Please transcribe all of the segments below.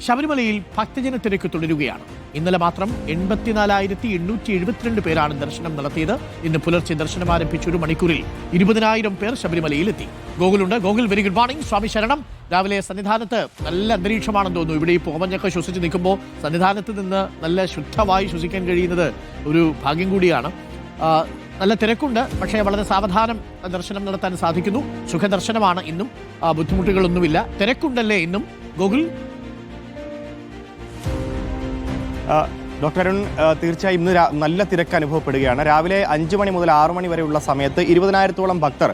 ശബരിമലയിൽ ഭക്തജന തിരക്ക് തുടരുകയാണ്. ഇന്നലെ മാത്രം 84,872 പേരാണ് ദർശനം നടത്തിയത്. ഇന്ന് പുലർച്ചെ ദർശനം ആരംഭിച്ച ഒരു മണിക്കൂറിൽ 20,000 പേർ ശബരിമലയിൽ എത്തി. ഗോകുലുണ്ട്. Gokul, very good morning. സ്വാമി ശരണം. രാവിലെ സന്നിധാനത്ത് നല്ല അന്തരീക്ഷമാണെന്ന് തോന്നുന്നു. ഇവിടെ ഈ പുകമഞ്ഞൊക്കെ ശ്വസിച്ച് നിൽക്കുമ്പോൾ സന്നിധാനത്ത് നിന്ന് നല്ല ശുദ്ധമായി ശ്വസിക്കാൻ കഴിയുന്നത് ഒരു ഭാഗ്യം കൂടിയാണ്. നല്ല തിരക്കുണ്ട്, പക്ഷേ വളരെ സാവധാനം ദർശനം നടത്താൻ സാധിക്കുന്നു. സുഖദർശനമാണ് ഇന്നും, ബുദ്ധിമുട്ടുകളൊന്നുമില്ല. തിരക്കുണ്ടല്ലേ ഇന്നും ഗോകുൽ? ഡോക്ടർ അരുൺ, തീർച്ചയായും ഇന്ന് നല്ല തിരക്ക് അനുഭവപ്പെടുകയാണ്. രാവിലെ 5 മണി മുതൽ 6 മണി വരെയുള്ള സമയത്ത് 20,000-ഓളം ഭക്തർ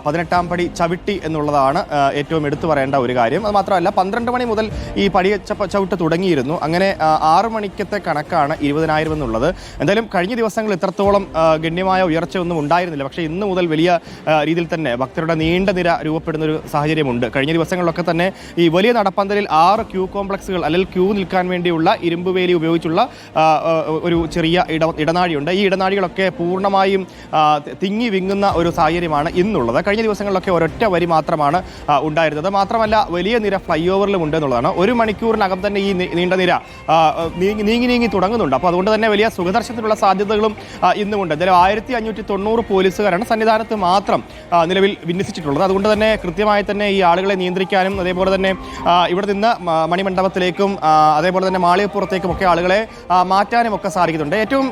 18-ാം പടി ചവിട്ടി എന്നുള്ളതാണ് ഏറ്റവും എടുത്തു പറയേണ്ട ഒരു കാര്യം. അത് മാത്രമല്ല 12 മണി മുതൽ ഈ പടി ചവിട്ട് തുടങ്ങിയിരുന്നു. അങ്ങനെ 6 മണിക്കത്തെ കണക്കാണ് 20,000 എന്നുള്ളത്. എന്തായാലും കഴിഞ്ഞ ദിവസങ്ങൾ ഇത്രത്തോളം ഗണ്യമായ ഉയർച്ചയൊന്നും ഉണ്ടായിരുന്നില്ല. പക്ഷേ ഇന്ന് മുതൽ വലിയ രീതിയിൽ തന്നെ ഭക്തരുടെ നീണ്ട നിര രൂപപ്പെടുന്ന ഒരു സാഹചര്യമുണ്ട്. കഴിഞ്ഞ ദിവസങ്ങളിലൊക്കെ തന്നെ ഈ വലിയ നടപ്പന്തലിൽ 6 ക്യൂ കോംപ്ലക്സുകൾ അല്ലെങ്കിൽ ക്യൂ നിൽക്കാൻ വേണ്ടിയുള്ള ഇരുമ്പ് വേലി ഉപയോഗിച്ചുള്ള ഒരു ചെറിയ ഇടനാഴിയുണ്ട്. ഈ ഇടനാഴികളൊക്കെ പൂർണ്ണമായും തിങ്ങി വിങ്ങുന്ന ഒരു സാഹചര്യമാണ് ഇന്നുള്ളത്. കഴിഞ്ഞ ദിവസങ്ങളിലൊക്കെ ഒരൊറ്റ വരി മാത്രമാണ് ഉണ്ടായിരുന്നത്. മാത്രമല്ല വലിയ നിര ഫ്ലൈ ഓവറിലും ഉണ്ട് എന്നുള്ളതാണ്. 1 മണിക്കൂറിനകം തന്നെ ഈ നീണ്ട നിര നീങ്ങി തുടങ്ങുന്നുണ്ട്. അപ്പോൾ അതുകൊണ്ട് തന്നെ വലിയ സുഖദർശനത്തിനുള്ള സാധ്യതകളും ഇന്നുമുണ്ട്. എന്തായാലും 1590 പോലീസുകാരാണ് സന്നിധാനത്ത് മാത്രം നിലവിൽ വിന്യസിച്ചിട്ടുള്ളത്. അതുകൊണ്ട് തന്നെ കൃത്യമായി തന്നെ ഈ ആളുകളെ നിയന്ത്രിക്കാനും അതേപോലെ തന്നെ ഇവിടെ നിന്ന് മണിമണ്ഡപത്തിലേക്കും അതേപോലെ തന്നെ മാളികപ്പുറത്തേക്കും ഒക്കെ ആളുകളെ മാറ്റാനും ഒക്കെ സാധിക്കുന്നുണ്ട്. ഏറ്റവും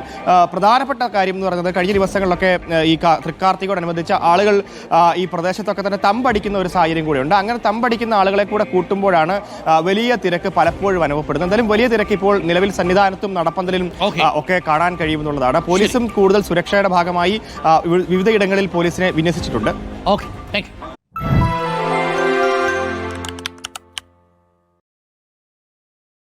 പ്രധാനപ്പെട്ട കാര്യം എന്ന് പറയുന്നത് കഴിഞ്ഞ ദിവസങ്ങളിലൊക്കെ ഈ തൃക്കാർത്തികയോടനുബന്ധിച്ച് ആളുകൾ ഈ പ്രദേശത്തൊക്കെ തന്നെ തമ്പടിക്കുന്ന ഒരു സാഹചര്യം കൂടിയുണ്ട്. അങ്ങനെ തമ്പടിക്കുന്ന ആളുകളെ കൂടെ കൂട്ടുമ്പോഴാണ് വലിയ തിരക്ക് പലപ്പോഴും അനുഭവപ്പെടുന്നത്. എന്തായാലും വലിയ തിരക്ക് ഇപ്പോൾ നിലവിൽ സന്നിധാനത്തും നടപ്പന്തലിലും ഒക്കെ കാണാൻ കഴിയുമെന്നുള്ളതാണ്. പോലീസും കൂടുതൽ സുരക്ഷയുടെ ഭാഗമായി വിവിധ ഇടങ്ങളിൽ പോലീസിനെ വിന്യസിച്ചിട്ടുണ്ട്. Okay, thank you.